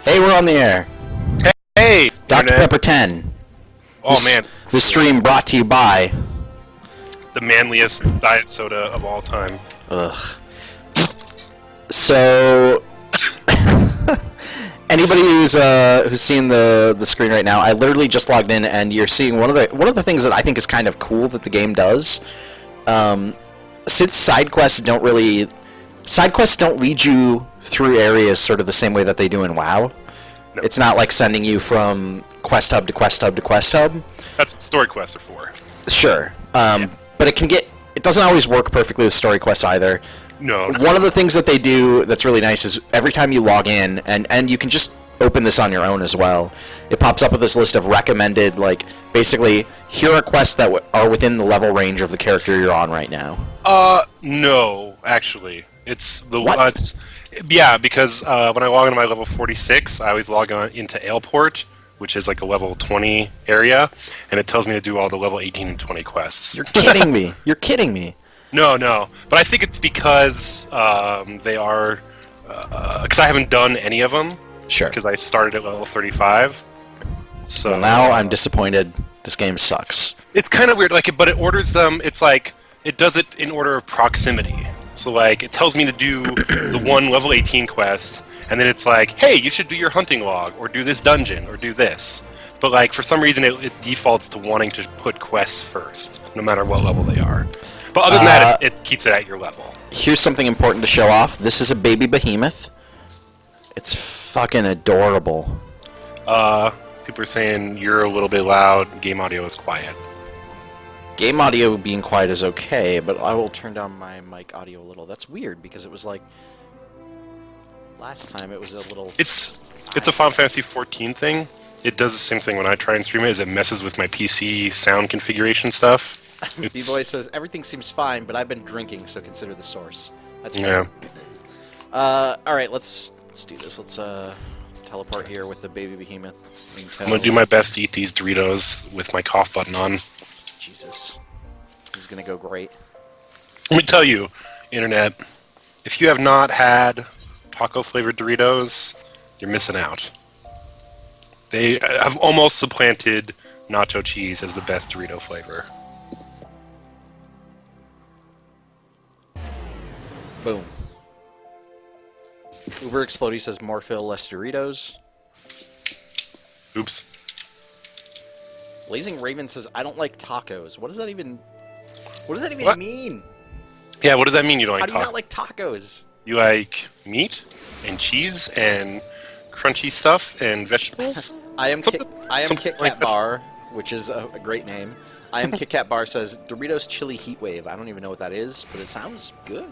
Hey, we're on the air. Hey, Dr. Internet. Pepper 10. Oh man, The stream brought to you by... the manliest diet soda of all time. Ugh. So... Anybody who's seen the screen right now, I literally just logged in, and you're seeing one of the things that I think is kind of cool that the game does. Since side quests don't lead you through areas sort of the same way that they do in WoW. No. It's not like sending you from quest hub to quest hub to quest hub. That's what story quests are for. Sure, but it doesn't always work perfectly with story quests either. No. One of the things that they do that's really nice is every time you log in, and you can just open this on your own as well, it pops up with this list of recommended, like, basically, here are quests that are within the level range of the character you're on right now. No, actually. It's the... What? Yeah, because when I log into my level 46, I always log on into Aleport, which is like a level 20 area, and it tells me to do all the level 18 and 20 quests. You're kidding me. You're kidding me. No. But I think it's because they are... because I haven't done any of them. Sure. Because I started at level 35. So Well, now I'm disappointed. This game sucks. it's kind of weird, but it orders them. It's like it does it in order of proximity. So like it tells me to do the one level 18 quest, and then it's like, hey, you should do your hunting log, or do this dungeon, or do this. But like for some reason, it defaults to wanting to put quests first, no matter what level they are. But other than that, it keeps it at your level. Here's something important to show off. This is a baby behemoth. It's fucking adorable. People are saying you're a little bit loud. Game audio is quiet. Game audio being quiet is okay, but I will turn down my mic audio a little. That's weird, because it was like... Last time it was a little... It's a Final Fantasy 14 thing. It does the same thing when I try and stream it, is it messes with my PC sound configuration stuff. B-Boy says, everything seems fine, but I've been drinking, so consider the source. That's Yeah. fair. Alright, let's do this. Let's teleport here with the baby behemoth. I'm gonna do my best to eat these Doritos with my cough button on. Jesus. This is gonna go great. Let me tell you, Internet, if you have not had taco-flavored Doritos, you're missing out. They have almost supplanted nacho cheese as the best Dorito flavor. Boom. Uber Explodey says more Phil, less Doritos. Oops. Blazing Raven says, I don't like tacos. What does that even What? mean? Yeah, what does that mean you don't How like do you tacos? not like tacos? You like meat and cheese and crunchy stuff and vegetables? I am Something Kit like Kat that. Bar, which is a great name. I am Kit Kat Bar says, Doritos Chili Heat Wave. I don't even know what that is, but it sounds good.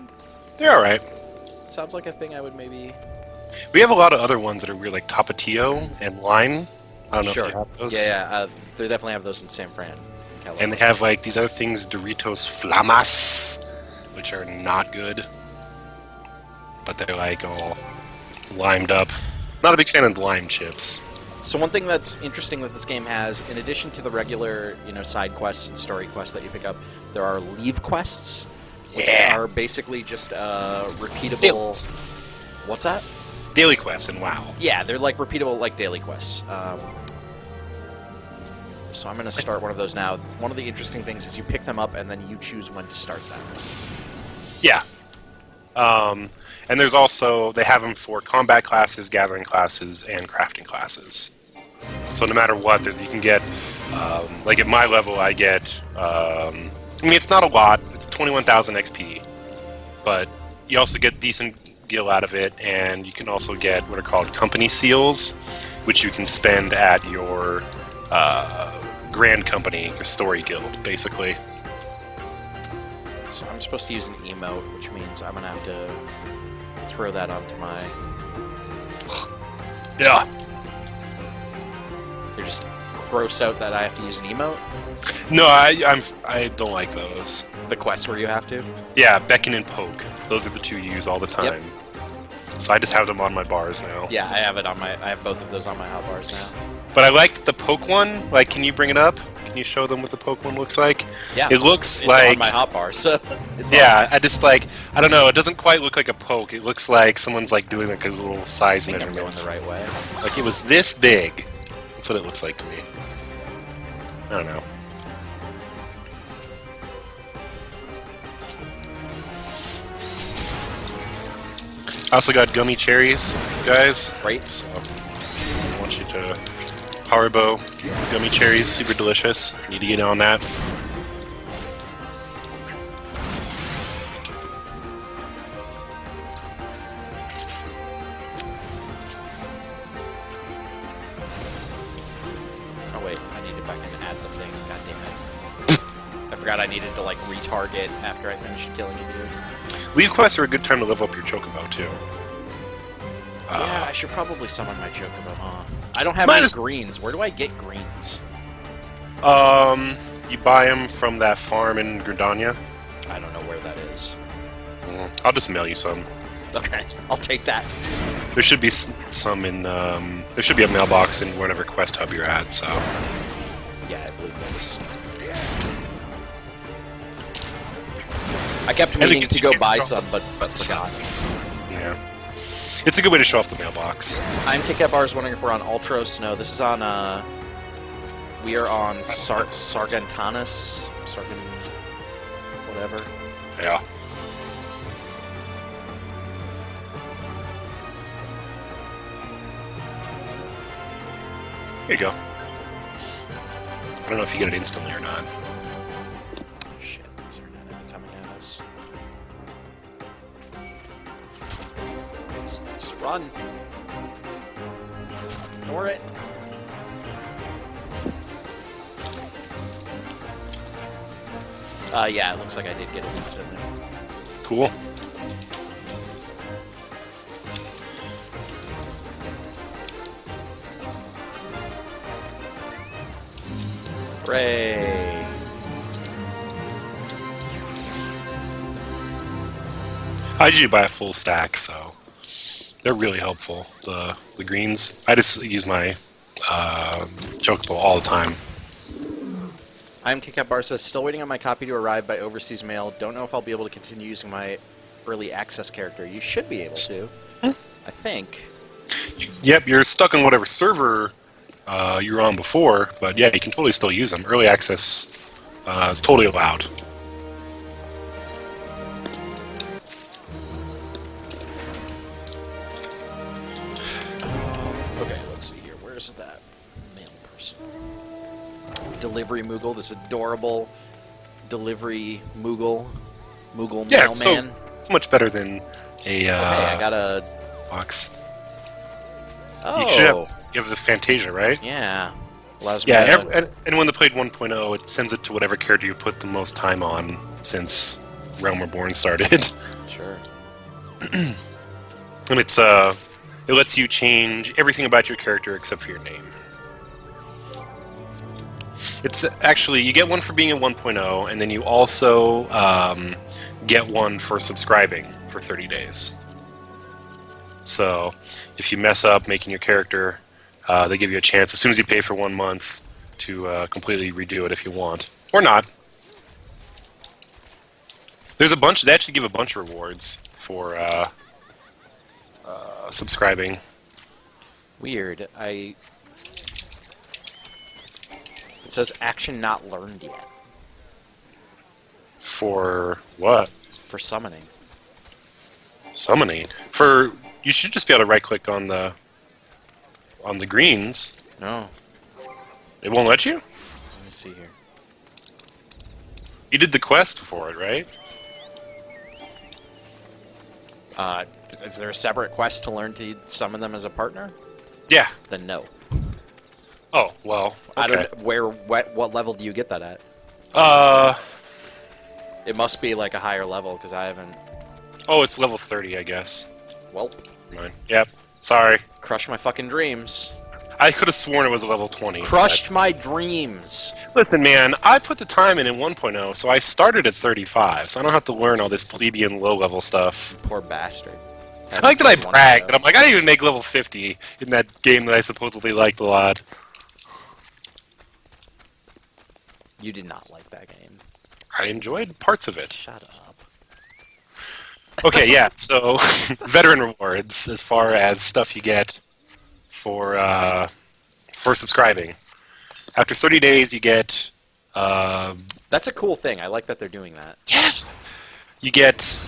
They're alright. It sounds like a thing I would maybe... We have a lot of other ones that are weird, like Tapatio and Lime. I don't know Sure. if they have those. Yeah, they definitely have those in San Fran. California. And they have like these other things, Doritos Flamas, which are not good. But they're like all limed up. Not a big fan of lime chips. So one thing that's interesting that this game has, in addition to the regular, side quests and story quests that you pick up, there are leave quests, which are basically just repeatable... Dailies. What's that? Daily quests in WoW. Yeah, they're like repeatable, like daily quests. So I'm going to start one of those now. One of the interesting things is you pick them up and then you choose when to start them. Yeah. And there's also, they have them for combat classes, gathering classes, and crafting classes. So no matter what, you can get, like at my level, I get, it's not a lot, it's 21,000 XP, but you also get decent gil out of it, and you can also get what are called company seals, which you can spend at your grand company, your story guild, basically. So I'm supposed to use an emote, which means I'm going to have to throw that onto my... Yeah. You're just grossed out that I have to use an emote? No, I don't like those. The quest where you have to? Yeah, beckon and poke. Those are the two you use all the time. So I just have them on my bars now. Yeah, I have both of those on my hotbars now. But I like the poke one. Like, can you bring it up? Can you show them what the Pokemon looks like? Yeah. It looks it's like on my hotbar, so it's yeah. I just like I don't know. It doesn't quite look like a poke. It looks like someone's like doing like a little size I think I'm going measurement. the right way. Like it was this big. That's what it looks like to me. I don't know. I also got gummy cherries, guys. Right. So I want you to Haribo gummy cherries, super delicious. Need to get on that. Oh wait, I need to back in and add the thing. God damn it. I forgot I needed to like retarget after I finished killing a dude. Leave quests are a good time to level up your Chocobo too. Yeah, I should probably summon my Chocobo, huh? I don't have Mine any is- greens. Where do I get greens? You buy them from that farm in Gridania. I don't know where that is. I'll just mail you some. Okay, I'll take that. There should be some in. There should be a mailbox in whatever quest hub you're at. So. Yeah, I believe there is. I kept And it meaning gets to you go chance to buy draw some, but forgot. Yeah. It's a good way to show off the mailbox. I'm Kit Bar is wondering if we're on Ultros. No, this is on. We are on Sargantanus. Whatever. Yeah. Here you go. I don't know if you get it instantly or not. Oh shit, is there an enemy coming at us? Just run. Ignore it. Yeah, it looks like I did get it instantly. Cool. Hooray! I usually buy a full stack, so they're really helpful. The greens. I just use my Chocobo all the time. I'm Kit Bar says, still waiting on my copy to arrive by overseas mail. Don't know if I'll be able to continue using my early access character. You should be able to. I think. Yep, you're stuck on whatever server you were on before, but yeah, you can totally still use them. Early access is totally allowed. Okay, let's see here. Where's that mail person? Delivery Moogle, this adorable delivery Moogle Yeah, mailman. it's much better than a Hey, I got a... box. Oh! You should have the Fantasia, right? Yeah. Allows me Yeah, to... anyone that played 1.0, it sends it to whatever character you put the most time on since Realm Reborn started. Sure. And it lets you change everything about your character except for your name. It's actually, you get one for being in 1.0, and then you also get one for subscribing for 30 days. So, if you mess up making your character, they give you a chance, as soon as you pay for 1 month, to completely redo it if you want. Or not. There's a bunch, they actually give a bunch of rewards for subscribing. Weird. It says action not learned yet. For what? For summoning. Summoning. You should just be able to right-click on the greens. No. It won't let you? Let me see here. You did the quest for it, right? Is there a separate quest to learn to summon them as a partner? Yeah. Then no. Oh, well, I okay. don't. What level do you get that at? It must be like a higher level because I haven't. Oh, it's level 30, I guess. Well, Never mind. Yep. Sorry. crush my fucking dreams. I could have sworn it was a level 20. Crushed my dreams. Listen, man, I put the time in 1.0, so I started at 35, so I don't have to learn all this plebeian low-level stuff. Poor bastard. I like that I bragged, that I'm like, I didn't even make level 50 in that game that I supposedly liked a lot. You did not like that game. I enjoyed parts of it. Shut up. Okay, yeah. So, veteran rewards as far as stuff you get for subscribing. After 30 days, you get. That's a cool thing. I like that they're doing that. Yeah. You get.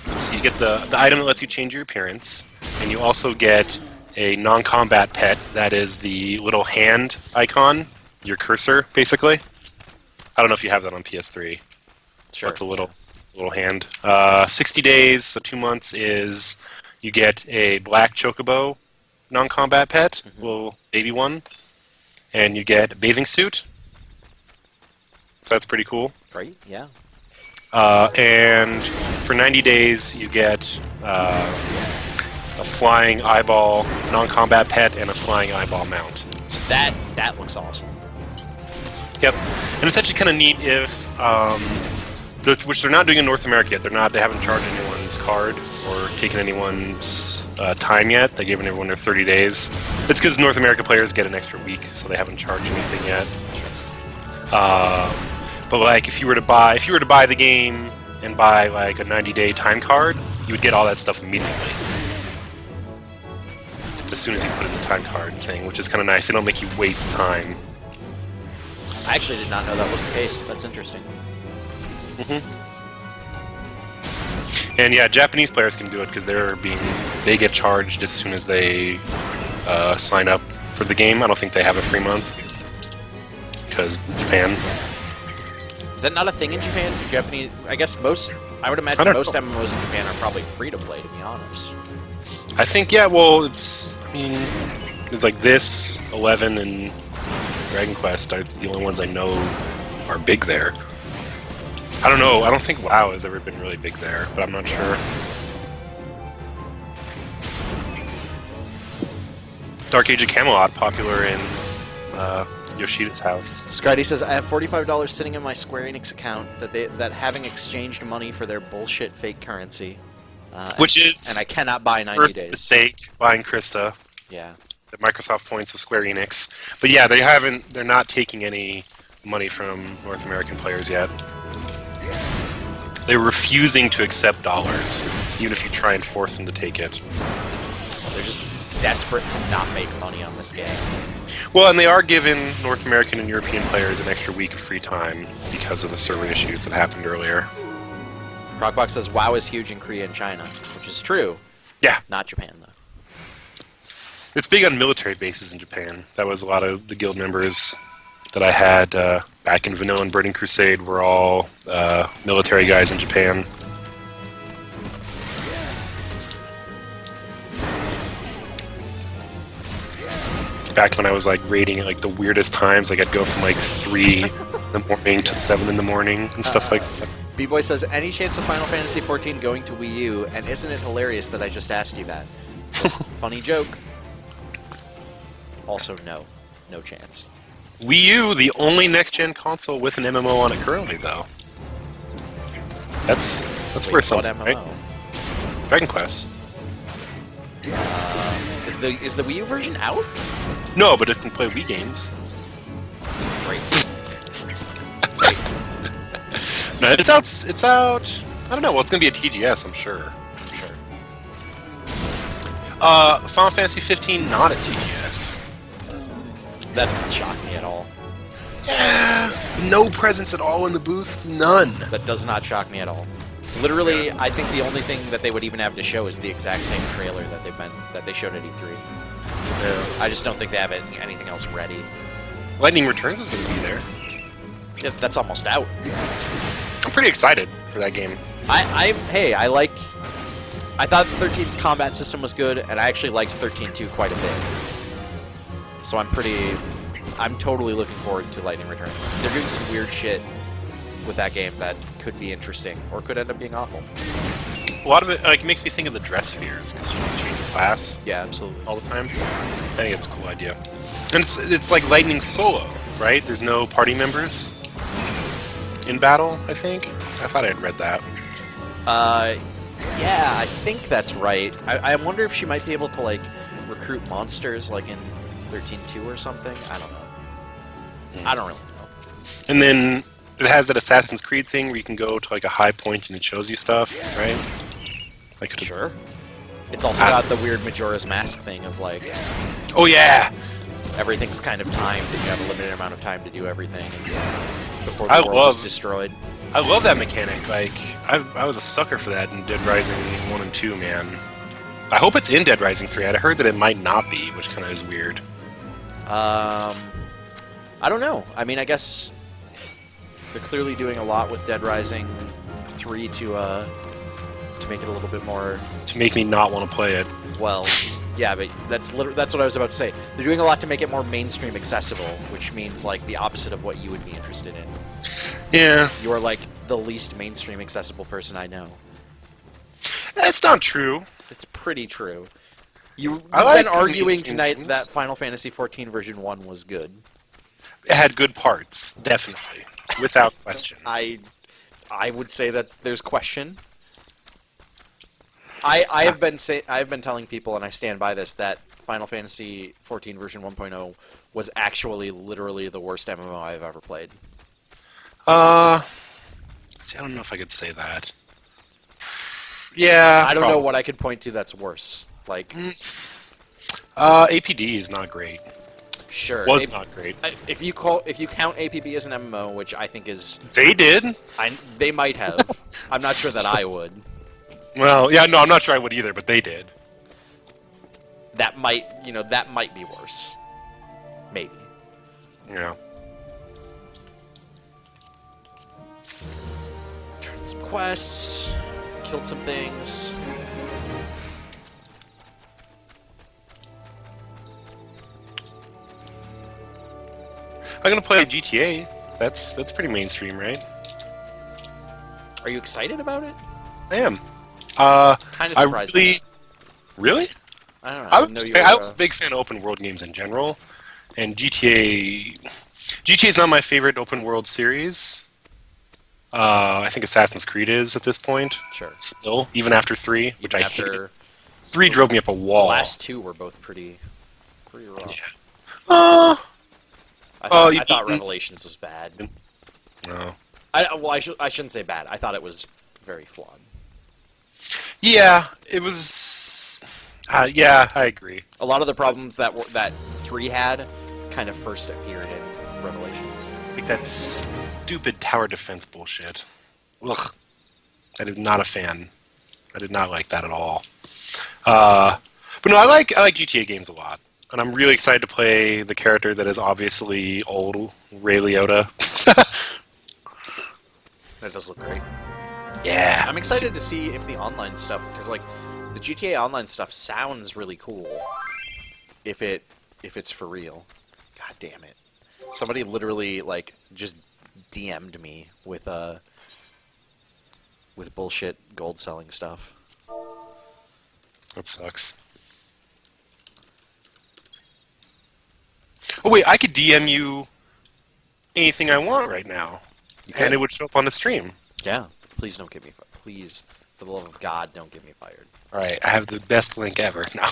Let's see. You get the item that lets you change your appearance, and you also get a non-combat pet that is the little hand icon, your cursor, basically. I don't know if you have that on PS3. Sure. But the little hand. 60 days, so 2 months, is you get a black chocobo non-combat pet, little baby one, and you get a bathing suit. So that's pretty cool. Right? Yeah. And for 90 days, you get a flying eyeball non-combat pet and a flying eyeball mount. So that looks awesome. Yep. And it's actually kind of neat if, which they're not doing in North America yet. They haven't charged anyone's card or taken anyone's time yet. They've given everyone their 30 days. It's because North America players get an extra week, so they haven't charged anything yet. But like, if you were to buy the game and buy like a 90-day time card, you would get all that stuff immediately as soon as you put in the time card thing, which is kind of nice. They don't make you wait the time. I actually did not know that was the case. That's interesting. And yeah, Japanese players can do it because they get charged as soon as they sign up for the game. I don't think they have a free month because it's Japan. Is that not a thing in Japan? Japanese? I guess I would imagine most MMOs in Japan are probably free to play. To be honest. I think well, it's like this, 11, and Dragon Quest are the only ones I know are big there. I don't know. I don't think WoW has ever been really big there, but I'm not sure. Dark Age of Camelot popular in Yoshida's house. Scotty says, I have $45 sitting in my Square Enix account that having exchanged money for their bullshit fake currency. Which is... And I cannot buy 90 first days. mistake, buying Krista. Yeah. The Microsoft points of Square Enix. But yeah, they're not taking any money from North American players yet. They're refusing to accept dollars, even if you try and force them to take it. They're just desperate to not make money on this game. Well, and they are giving North American and European players an extra week of free time because of the server issues that happened earlier. Crocbox says WoW is huge in Korea and China, which is true. Yeah. Not Japan, though. It's big on military bases in Japan. That was a lot of the guild members that I had back in Vanilla and Burning Crusade were all military guys in Japan. Back when I was like raiding at like the weirdest times, like I'd go from like 3 in the morning to 7 in the morning and stuff like that. B-Boy says, any chance of Final Fantasy XIV going to Wii U? And isn't it hilarious that I just asked you that? Funny joke. Also, no. No chance. Wii U, the only next-gen console with an MMO on it currently, though. That's Wait, worth something, what MMO? right? Dragon Quest. Is the Wii U version out? No, but it can play Wii games. Great. No, it's out. It's out. I don't know. Well, it's gonna be a TGS, I'm sure. Final Fantasy 15 not a TGS. That doesn't shock me at all. Yeah, no presence at all in the booth. None. That does not shock me at all. Literally, I think the only thing that they would even have to show is the exact same trailer that they showed at E3. Yeah. I just don't think they have anything else ready. Lightning Returns is gonna be there. Yeah, that's almost out. I'm pretty excited for that game. I thought 13's combat system was good, and I actually liked 13-2 quite a bit. So I'm totally looking forward to Lightning Returns. They're doing some weird shit with that game that could be interesting, or could end up being awful. A lot of it like makes me think of the dress spheres because you can change your class Yeah, absolutely. all the time. I think it's a cool idea. And it's like Lightning solo, right? There's no party members in battle, I think. I thought I had read that. Yeah, I think that's right. I wonder if she might be able to, like, recruit monsters, like in 13-2 or something. I don't know. I don't really know. And then it has that Assassin's Creed thing where you can go to like a high point and it shows you stuff, right? Like Sure. It's also got the weird Majora's Mask thing of like, oh yeah, everything's kind of timed, and you have a limited amount of time to do everything before the world is destroyed. I love that mechanic. Like I was a sucker for that in Dead Rising 1 and 2, man. I hope it's in Dead Rising 3. I heard that it might not be, which kind of is weird. I don't know. I mean, I guess they're clearly doing a lot with Dead Rising 3 to make it a little bit more... To make me not want to play it. Well, yeah, but that's what I was about to say. They're doing a lot to make it more mainstream accessible, which means, like, the opposite of what you would be interested in. Yeah. You are, like, the least mainstream accessible person I know. That's not true. It's pretty true. You've like been arguing tonight games. that Final Fantasy XIV Version 1 was good. It had good parts, definitely. Without question. I would say there's question. I've been telling people, and I stand by this, that Final Fantasy XIV Version 1.0 was actually literally the worst MMO I've ever played. See, I don't know if I could say that. Yeah, I don't know what I could point to that's worse. Like, APD is not great. Sure, Was not great. If you count APB as an MMO, which I think is They did. they might have. I'm not sure that I would. Well, yeah, no, I'm not sure I would either, but they did. That might be worse. Maybe. Yeah. Tried some quests, killed some things. I'm gonna play GTA. That's pretty mainstream, right? Are you excited about it? I am. Kind of surprised. Really? I don't know. I would say I was a big fan of open world games in general, and GTA is not my favorite open world series. I think Assassin's Creed is at this point. Sure. Still, even after 3, which Even I hate. after 3 drove me up a wall. the last 2 were both pretty rough. Yeah. I thought Revelations was bad. No. I shouldn't say bad. I thought it was very flawed. Yeah, it was. Yeah, I agree. A lot of the problems that 3 had kind of first appeared in Revelations. Like that stupid tower defense bullshit. Ugh. I am not a fan. I did not like that at all. But no, I like GTA games a lot. And I'm really excited to play the character that is obviously old Ray Liotta. That does look great. Yeah. I'm excited to see if the online stuff, because like the GTA Online stuff sounds really cool. If it's for real. God damn it. Somebody literally like just DM'd me with bullshit gold selling stuff. That sucks. Oh wait, I could DM you anything I want right now, and it would show up on the stream. Yeah. Please don't get me fired. Please, for the love of God, don't get me fired. All right, I have the best link ever. No.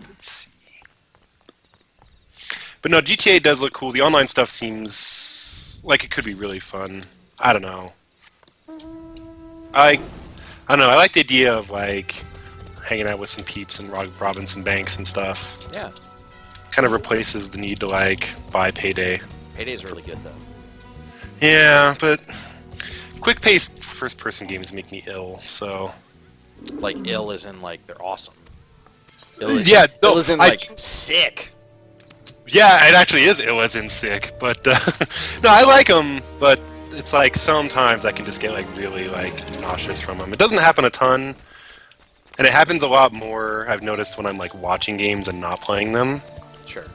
Let's see. But no, GTA does look cool. The online stuff seems like it could be really fun. I don't know. I don't know. I like the idea of like hanging out with some peeps and robbing some banks and stuff. Yeah. Kind of replaces the need to like buy Payday. Payday's really good though. Yeah, but quick-paced first-person games make me ill. So Like ill is in like they're awesome. Ill is in like sick. Yeah, it actually is ill as in sick, but no, I like them, but it's like sometimes I can just get like really like nauseous from them. It doesn't happen a ton, and it happens a lot more, I've noticed, when I'm like watching games and not playing them. Sure.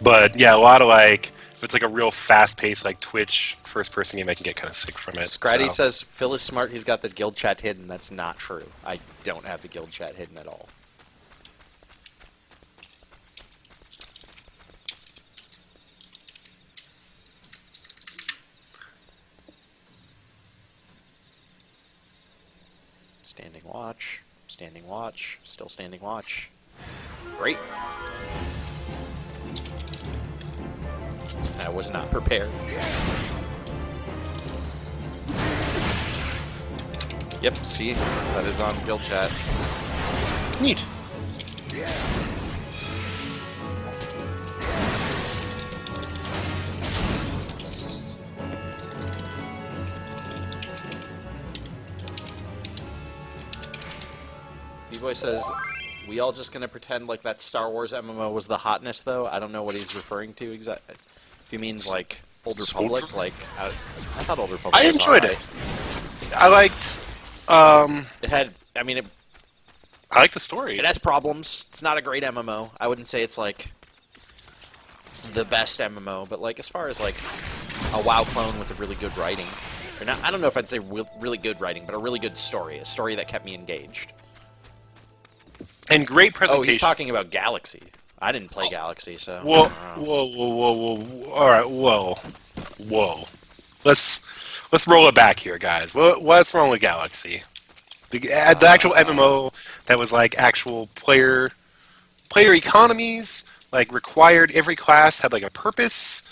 But yeah, a lot of like, if it's like a real fast-paced like Twitch first-person game, I can get kind of sick from it. Scratty says Phil is smart, he's got the guild chat hidden. That's not true. I don't have the guild chat hidden at all. Standing watch, still standing watch. Great. I was not prepared. Yep, see? That is on guild chat. Neat. B-Boy says, we all just gonna pretend like that Star Wars MMO was the hotness, though? I don't know what he's referring to exactly. If he means, like, Old Republic, like, I thought Old Republic I was enjoyed alright. it. I liked. It had, I mean, I liked the story. it has problems. It's not a great MMO. I wouldn't say it's, like, the best MMO, but, like, as far as, like, a WoW clone with a really good writing, or not, I don't know if I'd say really good writing, but a really good story, a story that kept me engaged. And great presentation. Oh, he's talking about Galaxy. I didn't play Galaxy, so... Whoa, I don't know. whoa. All right, whoa. Let's roll it back here, guys. What's wrong with Galaxy? The actual MMO that was like actual player economies, like required every class had like a purpose,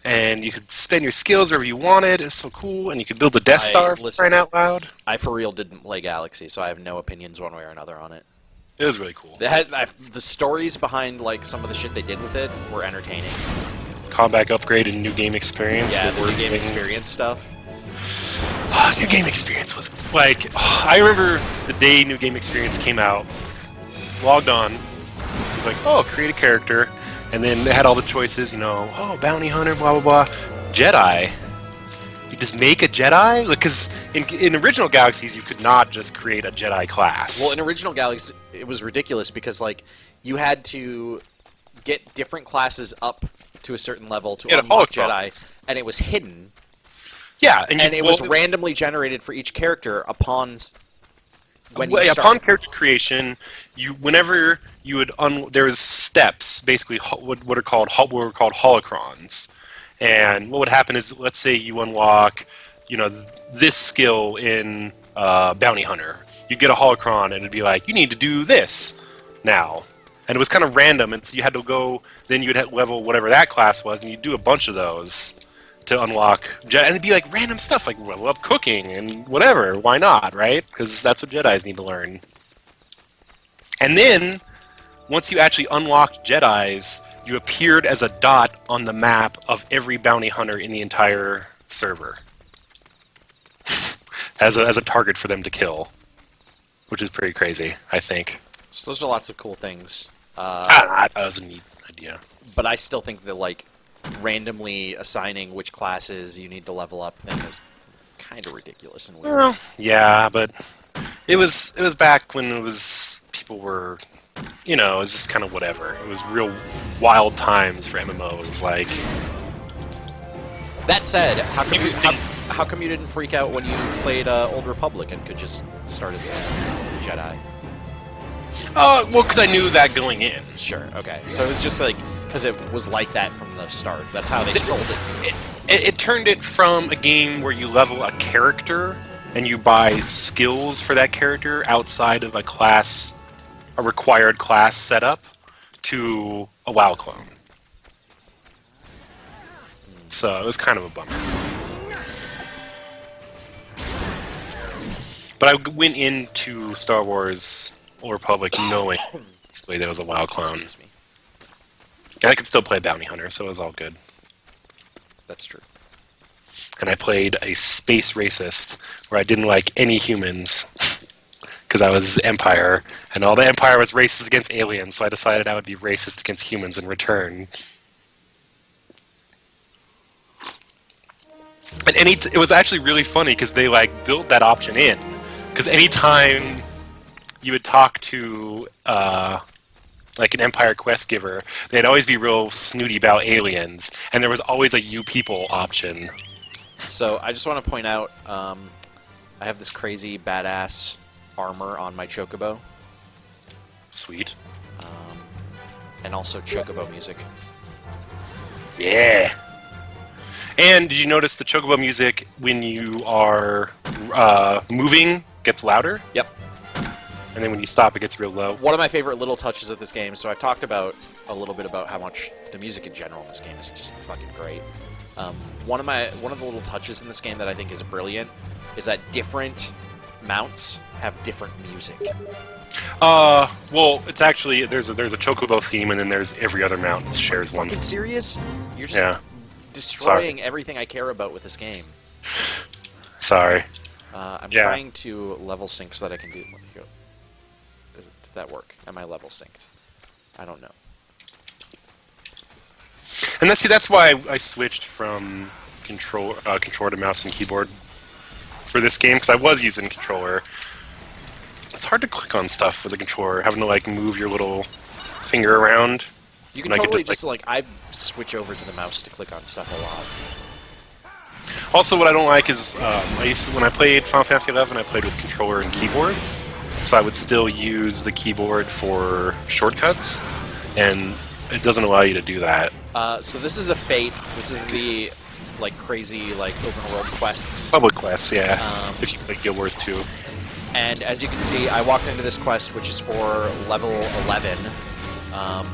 and you could spend your skills wherever you wanted. It's so cool, and you could build a Death Star for crying out loud. I for real didn't play Galaxy, so I have no opinions one way or another on it. It was really cool. They had the stories behind like some of the shit they did with it were entertaining. Combat upgrade and new game experience. Yeah, the the new worst game things. experience stuff. New game experience was like I remember the day new game experience came out. Logged on. It was like, oh, create a character, and then it had all the choices. You know, oh, bounty hunter, blah blah blah, Jedi. You just make a Jedi? Because in original Galaxies, you could not just create a Jedi class. Well, in original Galaxy, it was ridiculous because like you had to get different classes up to a certain level to unlock Jedi, and it was hidden. Yeah, and it was randomly generated for each character upon when you start. Upon character creation, whenever you would there was steps, basically what were called holocrons. And what would happen is, let's say you unlock, this skill in Bounty Hunter. You'd get a holocron, and it'd be like, you need to do this now. And it was kind of random, and so you had to go, then you'd level whatever that class was, and you'd do a bunch of those to unlock Jedi. And it'd be like random stuff, like level up cooking and whatever. Why not, right? Because that's what Jedis need to learn. And then, once you actually unlocked Jedis, you appeared as a dot on the map of every bounty hunter in the entire server. as a target for them to kill. Which is pretty crazy, I think. So those are lots of cool things. I thought it was a neat idea. But I still think that like randomly assigning which classes you need to level up thing is kind of ridiculous and weird. Well, yeah, but it was back when people were, it was just kind of whatever. It was real wild times for MMOs. Like, that said, how come you didn't freak out when you played Old Republic and could just start as a Jedi? Well, because I knew that going in. Sure. Okay. So it was just like because it was like that from the start. That's how they sold it to me. It turned it from a game where you level a character and you buy skills for that character outside of a required class setup, to a WoW clone. So it was kind of a bummer. But I went into Star Wars Old Republic knowing basically there was a WoW clone. Excuse me. And I could still play Bounty Hunter, so it was all good. That's true. And I played a space racist where I didn't like any humans because I was Empire, and all the Empire was racist against aliens, so I decided I would be racist against humans in return. And it was actually really funny because they built that option in. Because anytime you would talk to an Empire quest giver, they'd always be real snooty about aliens, and there was always a you people option. So I just want to point out, I have this crazy badass armor on my Chocobo. Sweet. And also Chocobo music. Yeah. And did you notice the Chocobo music when you are moving gets louder? Yep. and then when you stop, it gets real low. One of my favorite little touches of this game, so I've talked about a little bit about how much the music in general in this game is just fucking great. One of the little touches in this game that I think is brilliant is that different mounts have different music. Well, it's actually there's a chocobo theme, and then there's every other mount shares one. Fucking serious? You're just destroying everything I care about with this game. Sorry. I'm trying to level sync so that I can do. Did that work? Am I level synced? I don't know. And that's why I switched from controller to mouse and keyboard for this game, because I was using controller. It's hard to click on stuff with a controller, having to like move your little finger around. You can totally just like I switch over to the mouse to click on stuff a lot. Also, what I don't like is when I played Final Fantasy XI, I played with controller and keyboard, so I would still use the keyboard for shortcuts, and it doesn't allow you to do that. So this is a Fate. This is the like crazy like open world quests. Public quests, yeah. If you play Guild Wars 2. And as you can see, I walked into this quest, which is for level 11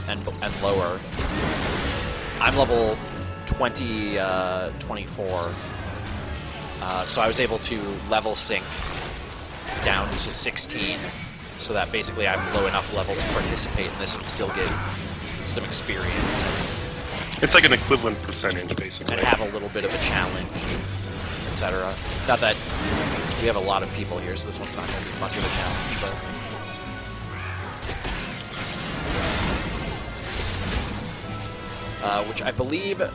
and lower. I'm level 24. So I was able to level sync down to 16, so that basically I'm low enough level to participate in this and still get some experience. It's like an equivalent percentage, basically. And have a little bit of a challenge, etc. Not that we have a lot of people here, so this one's not going to be much of a challenge, but... which I believe the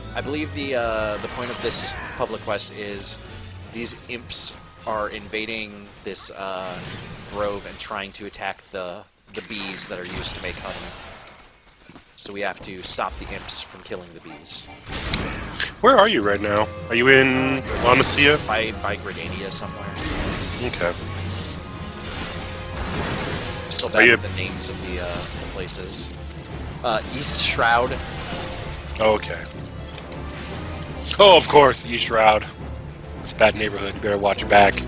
point of this public quest is these imps are invading this grove and trying to attack the bees that are used to make honey. So we have to stop the imps from killing the bees. Where are you right now? Are you in La Masia? By Gridania somewhere. Okay. Still bad with the names of the places. East Shroud. Oh, okay. Oh, of course, East Shroud. It's a bad neighborhood. You better watch your back.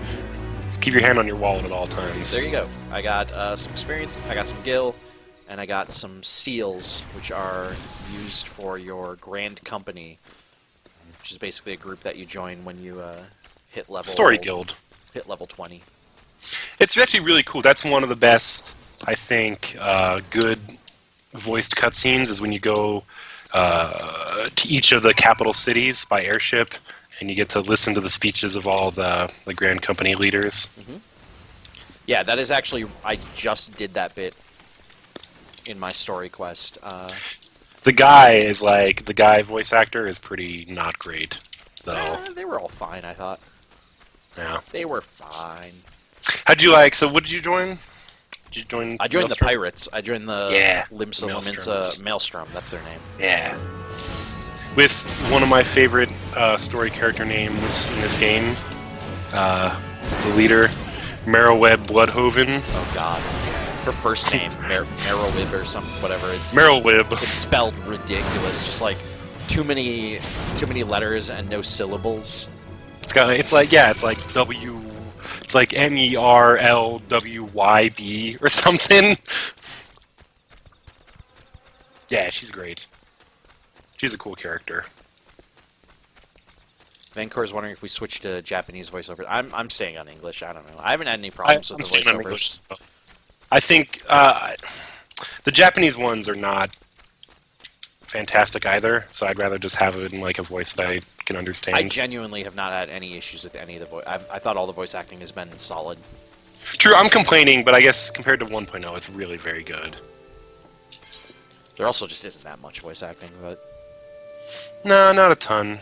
Just keep your hand on your wallet at all times. There you go. I got some experience. I got some gil. And I got some seals, which are used for your Grand Company, which is basically a group that you join when you hit level... Story Guild. Hit level 20. It's actually really cool. That's one of the best, I think, good voiced cutscenes is when you go to each of the capital cities by airship, and you get to listen to the speeches of all the Grand Company leaders. Mm-hmm. Yeah, that is actually... I just did that bit in my story quest. The guy voice actor is pretty not great, though. They were all fine, I thought. Yeah. They were fine. How'd you like, so what did you join? Did you join I joined Maelstrom? the Pirates. I joined the Limsa Lominsa Maelstrom, that's their name. Yeah. With one of my favorite story character names in this game, the leader, Merylweb Bloodhoven. Oh god. Her first name, Merylwib or whatever. It's Merylwib. It's spelled ridiculous, just like too many letters and no syllables. It's like MERLWYB or something. Yeah, she's great. She's a cool character. Vancor's wondering if we switch to Japanese voiceover. I'm staying on English. I don't know. I haven't had any problems with the voiceovers. I think the Japanese ones are not fantastic either, so I'd rather just have it in like a voice that I can understand. I genuinely have not had any issues with any of the voice. I thought all the voice acting has been solid. True, I'm complaining, but I guess compared to 1.0, it's really very good. There also just isn't that much voice acting, but... No, not a ton.